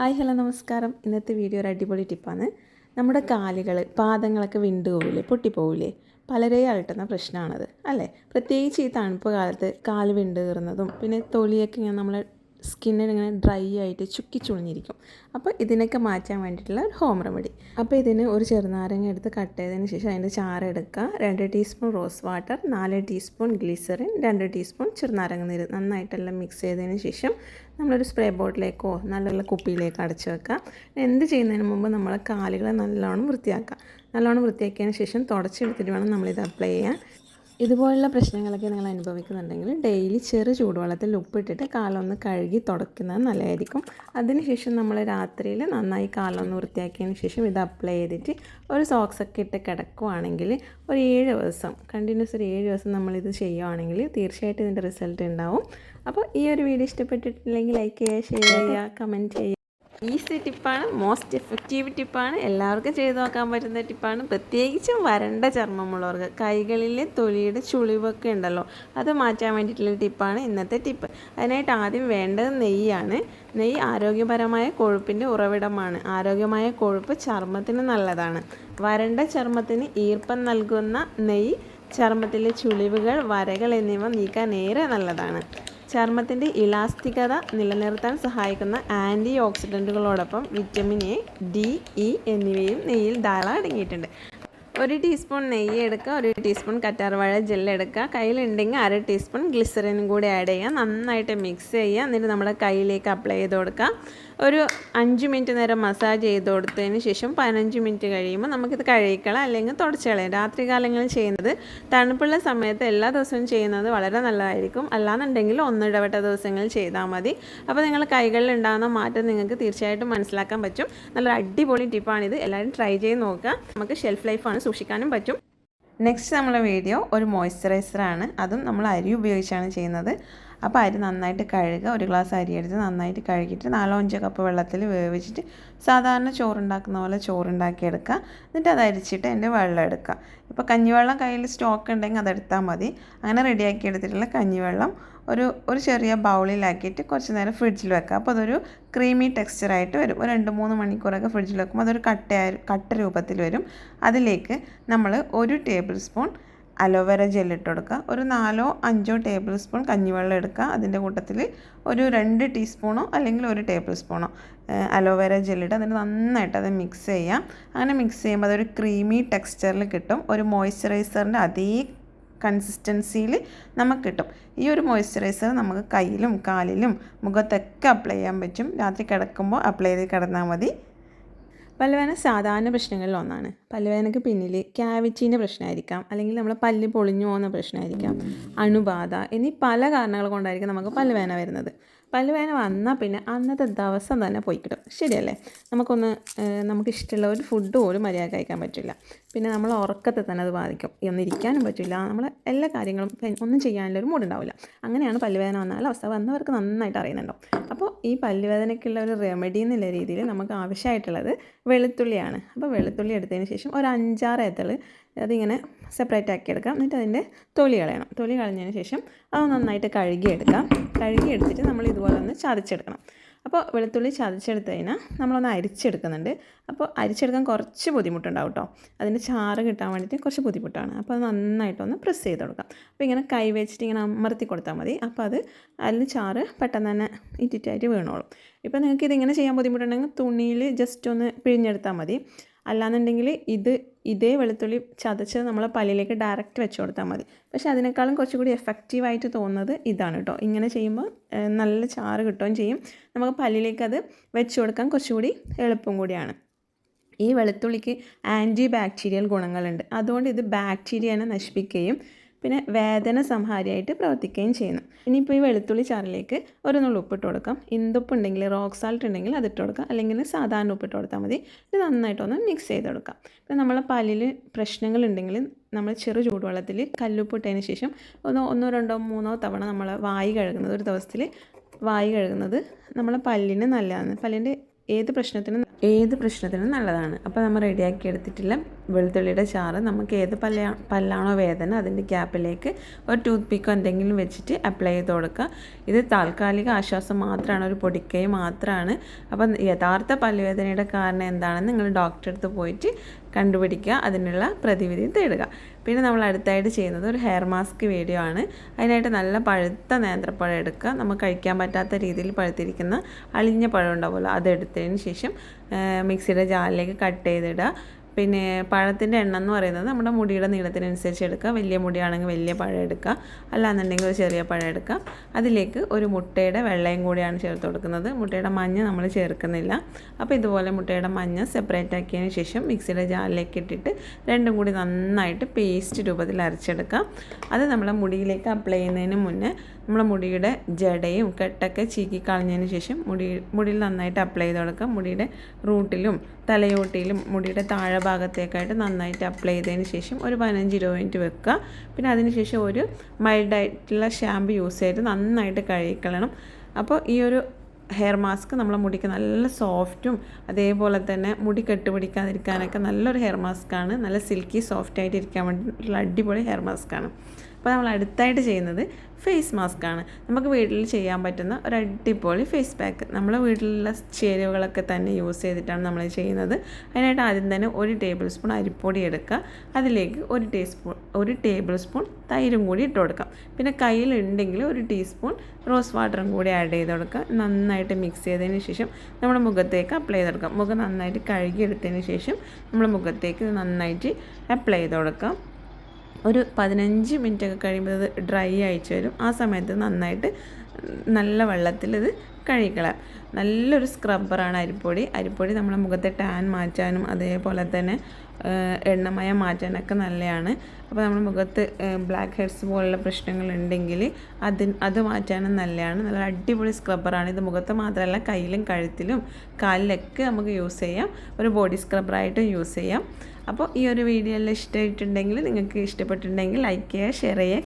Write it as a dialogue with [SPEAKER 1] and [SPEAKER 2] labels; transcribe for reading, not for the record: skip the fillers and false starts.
[SPEAKER 1] Hi hello നമസ്കാരം. ഇന്നത്തെ video ഒരു അടിപൊളി ടിപ്പാണ്. നമ്മുടെ കാലുകൾ പാദങ്ങളൊക്കെ വിണ്ടുപോകില്ലേ, പൊട്ടിപ്പോകില്ലേ, പലരെയും അലട്ടുന്ന പ്രശ്നമാണത് അല്ലേ. പ്രത്യേകിച്ച് ഈ തണുപ്പ് കാലത്ത് കാല് വിണ്ട് കീറുന്നതും പിന്നെ തൊലിയൊക്കെ ഇങ്ങനെ നമ്മളെ സ്കിന്നിങ്ങനെ ഡ്രൈ ആയിട്ട് ചുക്കി ചുളിഞ്ഞിരിക്കും. അപ്പോൾ ഇതിനൊക്കെ മാറ്റാൻ വേണ്ടിയിട്ടുള്ള ഒരു ഹോം റെമഡി. അപ്പോൾ ഇതിന് ഒരു ചെറുനാരങ്ങ എടുത്ത് കട്ട് ചെയ്തതിന് ശേഷം അതിൻ്റെ ചാറ് എടുക്കുക. 2 teaspoon rose water, 4 teaspoon glycerin, 2 teaspoon ചെറുനാരങ്ങ നീര് നന്നായിട്ടെല്ലാം മിക്സ് ചെയ്തതിന് ശേഷം നമ്മളൊരു സ്പ്രേ ബോട്ടിലേക്കോ നല്ല കുപ്പിയിലേക്കോ അടച്ചു വെക്കുക. എന്ത് ചെയ്യുന്നതിന് മുമ്പ് നമ്മളെ കാലുകളെ നല്ലോണം വൃത്തിയാക്കുക. നല്ലോണം വൃത്തിയാക്കിയതിന് ശേഷം തുടച്ചെടുത്തിട്ട് വേണം നമ്മളിത് അപ്ലൈ ചെയ്യാൻ. ഇതുപോലുള്ള പ്രശ്നങ്ങളൊക്കെ നിങ്ങൾ അനുഭവിക്കുന്നുണ്ടെങ്കിൽ ഡെയിലി ചെറു ചൂടുവെള്ളത്തിൽ ഉപ്പിട്ടിട്ട് കാലൊന്ന് കഴുകി തുടയ്ക്കുന്നത് നല്ലതായിരിക്കും. അതിനുശേഷം നമ്മൾ രാത്രിയിൽ നന്നായി കാലൊന്ന് വൃത്തിയാക്കിയതിന് ശേഷം ഇത് അപ്ലൈ ചെയ്തിട്ട് ഒരു സോക്സൊക്കെ ഇട്ട് കിടക്കുകയാണെങ്കിൽ ഒരു 7 ദിവസം കണ്ടിന്യൂസ് ഒരു 7 ദിവസം നമ്മളിത് ചെയ്യുകയാണെങ്കിൽ തീർച്ചയായിട്ടും ഇതിൻ്റെ റിസൾട്ട് ഉണ്ടാവും. അപ്പോൾ ഈ ഒരു വീഡിയോ ഇഷ്ടപ്പെട്ടിട്ടില്ലെങ്കിൽ ലൈക്ക് ചെയ്യുക, ഷെയർ ചെയ്യുക, കമൻറ്റ് ചെയ്യുക. ഈസി ടിപ്പാണ്, മോസ്റ്റ് എഫക്റ്റീവ് ടിപ്പാണ്, എല്ലാവർക്കും ചെയ്ത് നോക്കാൻ പറ്റുന്ന ടിപ്പാണ്. പ്രത്യേകിച്ചും വരണ്ട ചർമ്മമുള്ളവർക്ക് കൈകളിലെ തൊലിയുടെ ചുളിവൊക്കെ ഉണ്ടല്ലോ, അത് മാറ്റാൻ വേണ്ടിയിട്ടുള്ള ടിപ്പാണ് ഇന്നത്തെ ടിപ്പ്. അതിനായിട്ട് ആദ്യം വേണ്ടത് നെയ്യാണ്. നെയ്യ് ആരോഗ്യപരമായ കൊഴുപ്പിൻ്റെ ഉറവിടമാണ്. ആരോഗ്യമായ കൊഴുപ്പ് ചർമ്മത്തിന് നല്ലതാണ്. വരണ്ട ചർമ്മത്തിന് ഈർപ്പം നൽകുന്ന നെയ്യ് ചർമ്മത്തിലെ ചുളിവുകൾ, വരകൾ എന്നിവ നീക്കാൻ ഏറെ നല്ലതാണ്. ചർമ്മത്തിൻ്റെ ഇലാസ്തികത നിലനിർത്താൻ സഹായിക്കുന്ന ആൻറ്റി ഓക്സിഡൻറ്റുകളോടൊപ്പം വിറ്റമിൻ എ, ഡി, ഇ എന്നിവയും നെയ്യിൽ ധാരാളം അടങ്ങിയിട്ടുണ്ട്. 1 ടീസ്പൂൺ നെയ്യ് എടുക്കുക, 1 ടീസ്പൂൺ കറ്റാർവാഴ ജെല്ല് എടുക്കുക, കയ്യിലുണ്ടെങ്കിൽ 1/2 ടീസ്പൂൺ ഗ്ലിസറിനും കൂടി ആഡ് ചെയ്യുക. നന്നായിട്ട് മിക്സ് ചെയ്യുക. എന്നിട്ട് നമ്മുടെ കയ്യിലേക്ക് അപ്ലൈ ചെയ്ത് കൊടുക്കുക. ഒരു 5 മിനിറ്റ് നേരം മസാജ് ചെയ്ത് കൊടുത്തതിന് ശേഷം 15 മിനിറ്റ് കഴിയുമ്പോൾ നമുക്കിത് കഴുകിക്കളയാം, അല്ലെങ്കിൽ തുടച്ച് കളയാം. രാത്രി കാലങ്ങളിൽ ചെയ്യുന്നത്, തണുപ്പുള്ള സമയത്ത് എല്ലാ ദിവസവും ചെയ്യുന്നത് വളരെ നല്ലതായിരിക്കും. അല്ലാന്നുണ്ടെങ്കിൽ ഒന്നിടവിട്ട ദിവസങ്ങളിൽ ചെയ്താൽ മതി. അപ്പോൾ നിങ്ങൾ കൈകളിൽ ഉണ്ടാകുന്ന മാറ്റം നിങ്ങൾക്ക് തീർച്ചയായിട്ടും മനസ്സിലാക്കാൻ പറ്റും. നല്ലൊരു അടിപൊളി ടിപ്പാണിത്. എല്ലാവരും ട്രൈ ചെയ്ത് നോക്കുക. നമുക്ക് ഷെൽഫ് ലൈഫാണ്, സൂക്ഷിക്കാനും പറ്റും. നെക്സ്റ്റ് നമ്മളെ വീഡിയോ ഒരു മോയ്സ്ചറൈസറാണ്. അതും നമ്മൾ അരി ഉപയോഗിച്ചാണ് ചെയ്യുന്നത്. അപ്പോൾ അരി നന്നായിട്ട് കഴുകുക. 1 ഗ്ലാസ് അരി എടുത്ത് നന്നായിട്ട് കഴുകിയിട്ട് 4-5 കപ്പ് വെള്ളത്തിൽ വേവിച്ചിട്ട് സാധാരണ ചോറുണ്ടാക്കുന്ന പോലെ ചോറുണ്ടാക്കിയെടുക്കുക. എന്നിട്ട് അത് അരിച്ചിട്ട് അതിൻ്റെ വെള്ളം എടുക്കുക. ഇപ്പോൾ കഞ്ഞിവെള്ളം കയ്യിൽ സ്റ്റോക്ക് ഉണ്ടെങ്കിൽ അതെടുത്താൽ മതി. അങ്ങനെ റെഡിയാക്കി എടുത്തിട്ടുള്ള കഞ്ഞിവെള്ളം ഒരു ചെറിയ ബൗളിലാക്കിയിട്ട് കുറച്ച് നേരം ഫ്രിഡ്ജിൽ വെക്കുക. അപ്പോൾ അതൊരു ക്രീമി ടെക്സ്ചറായിട്ട് വരും. ഒരു 2-3 മണിക്കൂറൊക്കെ ഫ്രിഡ്ജിൽ വെക്കുമ്പോൾ അതൊരു കട്ട രൂപത്തിൽ വരും. അതിലേക്ക് നമ്മൾ 1 ടേബിൾ സ്പൂൺ അലോവേര ജെല്ലിട്ട് കൊടുക്കുക. ഒരു 4-5 ടേബിൾ സ്പൂൺ കഞ്ഞിവെള്ളം എടുക്കുക. അതിൻ്റെ കൂട്ടത്തിൽ ഒരു 2 ടീസ്പൂണോ അല്ലെങ്കിൽ 1 ടേബിൾ സ്പൂണോ അലോവേര ജെല്ലിട്ട് എന്നിട്ട് നന്നായിട്ട് അത് മിക്സ് ചെയ്യാം. അങ്ങനെ മിക്സ് ചെയ്യുമ്പോൾ അതൊരു ക്രീമി ടെക്സ്ചറിൽ കിട്ടും. ഒരു മോയ്സ്ചറൈസറിൻ്റെ അതേ കൺസിസ്റ്റൻസിയിൽ നമുക്ക് കിട്ടും. ഈ ഒരു മോയ്സ്ചറൈസർ നമുക്ക് കയ്യിലും കാലിലും മുഖത്തൊക്കെ അപ്ലൈ ചെയ്യാൻ പറ്റും. രാത്രി കിടക്കുമ്പോൾ അപ്ലൈ ചെയ്ത് കിടന്നാൽ മതി. പല്ലുവേദന സാധാരണ പ്രശ്നങ്ങളിൽ ഒന്നാണ്. പല്ലുവേദനയ്ക്ക് പിന്നിൽ ക്യാവിറ്റീൻ്റെ പ്രശ്നമായിരിക്കാം, അല്ലെങ്കിൽ നമ്മളെ പല്ല് പൊളിഞ്ഞു പോകുന്ന പ്രശ്നമായിരിക്കാം, അണുബാധ എന്നീ പല കാരണങ്ങൾ കൊണ്ടായിരിക്കും നമുക്ക് പല്ലുവേദന വരുന്നത്. പല്ലുവേദന വന്നാൽ പിന്നെ അന്നത്തെ ദിവസം തന്നെ പോയി കിട്ടും, ശരിയല്ലേ. നമുക്കിഷ്ടമുള്ള ഒരു ഫുഡ് പോലും മര്യാദ കഴിക്കാൻ പറ്റില്ല. പിന്നെ നമ്മൾ ഉറക്കത്തെ തന്നെ അത് ബാധിക്കും. ഒന്നിരിക്കാനും പറ്റില്ല. നമ്മൾ എല്ലാ കാര്യങ്ങളും ഒന്നും ചെയ്യാനുള്ളൊരു മൂടുണ്ടാവില്ല. അങ്ങനെയാണ് പല്ലുവേദന വന്നാൽ അവസ്ഥ. വന്നവർക്ക് നന്നായിട്ട് അറിയുന്നുണ്ടോ. അപ്പോൾ ഈ പല്ലുവേദനയ്ക്കുള്ള ഒരു റെമഡി എന്നുള്ള രീതിയിൽ നമുക്ക് ആവശ്യമായിട്ടുള്ളത് വെളുത്തുള്ളിയാണ്. അപ്പോൾ വെളുത്തുള്ളി എടുത്തതിന് ശേഷം ഒരു 5-6 ഏത്തൾ അതിങ്ങനെ സെപ്പറേറ്റ് ആക്കി എടുക്കാം. എന്നിട്ട് അതിൻ്റെ തൊലി കളയണം. തൊലി കളഞ്ഞതിന് ശേഷം അത് നന്നായിട്ട് കഴുകിയെടുക്കാം. കഴുകിയെടുത്തിട്ട് നമ്മൾ ഇതുപോലെ ഒന്ന് ചതച്ചെടുക്കണം. അപ്പോൾ വെളുത്തുള്ളി ചതച്ചെടുത്ത് കഴിഞ്ഞാൽ നമ്മളൊന്ന് അരിച്ചെടുക്കുന്നുണ്ട്. അപ്പോൾ അരിച്ചെടുക്കാൻ കുറച്ച് ബുദ്ധിമുട്ടുണ്ടാവും കേട്ടോ. അതിൻ്റെ ചാറ് കിട്ടാൻ വേണ്ടിയിട്ട് കുറച്ച് ബുദ്ധിമുട്ടാണ്. അപ്പോൾ അത് നന്നായിട്ടൊന്ന് പ്രസ് ചെയ്ത് കൊടുക്കാം. അപ്പോൾ ഇങ്ങനെ കൈ വെച്ചിട്ട് ഇങ്ങനെ അമർത്തി കൊടുത്താൽ മതി. അപ്പോൾ അതിൽ ചാറ് പെട്ടെന്ന് തന്നെ ഇറ്റിറ്റായിട്ട് വീണോളും. ഇപ്പോൾ നിങ്ങൾക്ക് ഇതിങ്ങനെ ചെയ്യാൻ ബുദ്ധിമുട്ടുണ്ടെങ്കിൽ തുണിയിൽ ജസ്റ്റ് ഒന്ന് പിഴിഞ്ഞെടുത്താൽ മതി. അല്ലാന്നുണ്ടെങ്കിൽ ഇതേ വെളുത്തുള്ളി ചതച്ച് നമ്മളെ പല്ലിലേക്ക് ഡയറക്റ്റ് വെച്ച് കൊടുത്താൽ മതി. പക്ഷേ അതിനേക്കാളും കുറച്ചുകൂടി എഫക്റ്റീവായിട്ട് തോന്നുന്നത് ഇതാണ് കേട്ടോ. ഇങ്ങനെ ചെയ്യുമ്പോൾ നല്ല ചാറ് കിട്ടുകയും ചെയ്യും. നമുക്ക് പല്ലിലേക്ക് അത് വെച്ച് കൊടുക്കാൻ കുറച്ചുകൂടി എളുപ്പം കൂടിയാണ്. ഈ വെളുത്തുള്ളിക്ക് ആൻറ്റി ബാക്ടീരിയൽ ഗുണങ്ങളുണ്ട്. അതുകൊണ്ട് ഇത് ബാക്ടീരിയനെ നശിപ്പിക്കുകയും പിന്നെ വേദന സംഹാരിയായിട്ട് പ്രവർത്തിക്കുകയും ചെയ്യുന്നു. ഇനിയിപ്പോൾ ഈ വെളുത്തുള്ളി ചാറിലേക്ക് ഒരു നുള്ളി ഉപ്പിട്ട് കൊടുക്കാം. ഇന്ദുപ്പ് ഉണ്ടെങ്കിൽ, റോക്ക് സാൾട്ട് ഉണ്ടെങ്കിൽ അതിട്ട് കൊടുക്കാം, അല്ലെങ്കിൽ സാധാരണ ഉപ്പിട്ട് കൊടുത്താൽ മതി. ഇത് നന്നായിട്ടൊന്ന് മിക്സ് ചെയ്ത് കൊടുക്കാം. ഇപ്പോൾ നമ്മളെ പല്ലിൽ പ്രശ്നങ്ങളുണ്ടെങ്കിൽ നമ്മൾ ചെറു ചൂടുവെള്ളത്തിൽ കല്ലുപ്പ് ഇട്ടതിന് ശേഷം 1, 2, 3 തവണ നമ്മൾ വായി കഴുകുന്നത്, ഒരു ദിവസത്തിൽ വായി കഴുകുന്നത് നമ്മളെ പല്ലിന് നല്ലതാണ്. പല്ലിൻ്റെ ഏത് പ്രശ്നത്തിനും ഏത് പ്രശ്നത്തിനും നല്ലതാണ്. അപ്പോൾ നമ്മൾ റെഡിയാക്കി എടുത്തിട്ടുള്ള വെളുത്തുള്ളിയുടെ ചാറ് നമുക്ക് ഏത് പല്ലാണോ വേദന അതിൻ്റെ ക്യാപ്പിലേക്ക് ഒരു ടൂത്ത് പിക്കോ എന്തെങ്കിലും വെച്ചിട്ട് അപ്ലൈ ചെയ്ത് കൊടുക്കുക. ഇത് താൽക്കാലിക ആശ്വാസം മാത്രമാണ്, ഒരു പൊടിക്കൈ മാത്രമാണ്. അപ്പം യഥാർത്ഥ പല്ലുവേദനയുടെ കാരണം എന്താണെന്ന് നിങ്ങൾ ഡോക്ടറെ അടുത്ത് പോയിട്ട് കണ്ടുപിടിക്കുക, അതിനുള്ള പ്രതിവിധി തേടുക. പിന്നെ നമ്മൾ അടുത്തായിട്ട് ചെയ്യുന്നത് ഒരു ഹെയർ മാസ്ക് വീഡിയോ ആണ്. അതിനായിട്ട് നല്ല പഴുത്ത നേന്ത്രപ്പഴം എടുക്കുക. നമുക്ക് കഴിക്കാൻ പറ്റാത്ത രീതിയിൽ പഴുത്തിരിക്കുന്ന അളിഞ്ഞ പഴം ഉണ്ടാവുമല്ലോ, അതെടുത്തതിന് ശേഷം മിക്സിയുടെ ജാറിലേക്ക് കട്ട് ചെയ്തിടുക. പിന്നെ പഴത്തിൻ്റെ എണ്ണം എന്ന് പറയുന്നത് നമ്മുടെ മുടിയുടെ നീളത്തിനനുസരിച്ച് എടുക്കുക. വലിയ മുടിയാണെങ്കിൽ വലിയ പഴം എടുക്കുക, അല്ലാന്നുണ്ടെങ്കിൽ ഒരു ചെറിയ പഴം എടുക്കുക. അതിലേക്ക് ഒരു മുട്ടയുടെ വെള്ളയും കൂടിയാണ് ചേർത്ത് കൊടുക്കുന്നത്. മുട്ടയുടെ മഞ്ഞ നമ്മൾ ചേർക്കുന്നില്ല. അപ്പോൾ ഇതുപോലെ മുട്ടയുടെ മഞ്ഞ സെപ്പറേറ്റ് ആക്കിയതിന് ശേഷം മിക്സിയുടെ ജാറിലേക്ക് ഇട്ടിട്ട് രണ്ടും കൂടി നന്നായിട്ട് പേസ്റ്റ് രൂപത്തിൽ അരച്ചെടുക്കുക. അത് നമ്മളെ മുടിയിലേക്ക് അപ്ലൈ ചെയ്യുന്നതിന് മുന്നേ നമ്മളെ മുടിയുടെ ജടയും കെട്ടൊക്കെ ചീക്കി കളഞ്ഞതിന് ശേഷം മുടിയിൽ നന്നായിട്ട് അപ്ലൈ ചെയ്ത് കൊടുക്കുക. മുടിയുടെ റൂട്ടിലും തലയോട്ടിയിലും മുടിയുടെ താഴെ ഭാഗത്തേക്കായിട്ട് നന്നായിട്ട് അപ്ലൈ ചെയ്തതിന് ശേഷം ഒരു 15-20 മിനിറ്റ് വെക്കുക. പിന്നെ അതിന് ശേഷം ഒരു മൈൽഡായിട്ടുള്ള ഷാമ്പു യൂസ് ചെയ്ത് നന്നായിട്ട് കഴുകിക്കളയണം. അപ്പോൾ ഈ ഒരു ഹെയർ മാസ്ക് നമ്മളെ മുടിക്ക് നല്ല സോഫ്റ്റും അതേപോലെ തന്നെ മുടി കെട്ടുപിടിക്കാതിരിക്കാനൊക്കെ നല്ലൊരു ഹെയർ മാസ്കാണ്. നല്ല സിൽക്കി സോഫ്റ്റായിട്ട് ഇരിക്കാൻ വേണ്ടിയിട്ടുള്ള അടിപൊളി ഹെയർ മാസ്കാണ്. അപ്പോൾ നമ്മൾ അടുത്തായിട്ട് ചെയ്യുന്നത് ഫേസ് മാസ്കാണ്. നമുക്ക് വീട്ടിൽ ചെയ്യാൻ പറ്റുന്ന ഒരു അടിപൊളി ഫേസ് പാക്ക്. നമ്മളെ വീട്ടിലുള്ള ചേരുവകളൊക്കെ തന്നെ യൂസ് ചെയ്തിട്ടാണ് നമ്മൾ ചെയ്യുന്നത്. അതിനായിട്ട് ആദ്യം തന്നെ 1 ടേബിൾ സ്പൂൺ അരിപ്പൊടി എടുക്കുക. അതിലേക്ക് 1 ടേബിൾ സ്പൂൺ തൈരും കൂടി ഇട്ട് കൊടുക്കാം. പിന്നെ കയ്യിലുണ്ടെങ്കിൽ 1 ടീസ്പൂൺ റോസ് വാട്ടറും കൂടി ആഡ് ചെയ്ത് കൊടുക്കുക. നന്നായിട്ട് മിക്സ് ചെയ്തതിന് ശേഷം നമ്മുടെ മുഖത്തേക്ക് അപ്ലൈ ചെയ്ത് കൊടുക്കാം. മുഖം നന്നായിട്ട് കഴുകിയെടുത്തതിന് ശേഷം നമ്മൾ മുഖത്തേക്ക് നന്നായിട്ട് അപ്ലൈ ചെയ്ത് കൊടുക്കാം. ഒരു 15 മിനിറ്റ് ഒക്കെ കഴിയുമ്പോൾ ഇത് ഡ്രൈ ആയിച്ച് വരും. ആ സമയത്ത് നന്നായിട്ട് നല്ല വെള്ളത്തിൽ ഇത് കഴുകിക്കളയാം. നല്ലൊരു സ്ക്രബ്ബറാണ് അരിപ്പൊടി നമ്മുടെ മുഖത്തെ ടാൻ മാറ്റാനും അതേപോലെ തന്നെ എണ്ണമയം മാറ്റാനൊക്കെ നല്ലതാണ്. അപ്പോൾ നമ്മുടെ മുഖത്ത് ബ്ലാക്ക് ഹെഡ്സ് പോലുള്ള പ്രശ്നങ്ങളുണ്ടെങ്കിൽ അത് മാറ്റാനും നല്ലതാണ്. നല്ല അടിപൊളി സ്ക്രബ്ബറാണ് ഇത്. മുഖത്ത് മാത്രമല്ല കയ്യിലും കഴുത്തിലും കാലിലൊക്കെ നമുക്ക് യൂസ് ചെയ്യാം. ഒരു ബോഡി സ്ക്രബ്ബറായിട്ടും യൂസ് ചെയ്യാം. അപ്പോൾ ഈ ഒരു വീഡിയോ എല്ലാം ഇഷ്ടമായിട്ടുണ്ടെങ്കിൽ, നിങ്ങൾക്ക് ഇഷ്ടപ്പെട്ടിട്ടുണ്ടെങ്കിൽ ലൈക്ക് ചെയ്യുക, ഷെയർ ചെയ്യുക.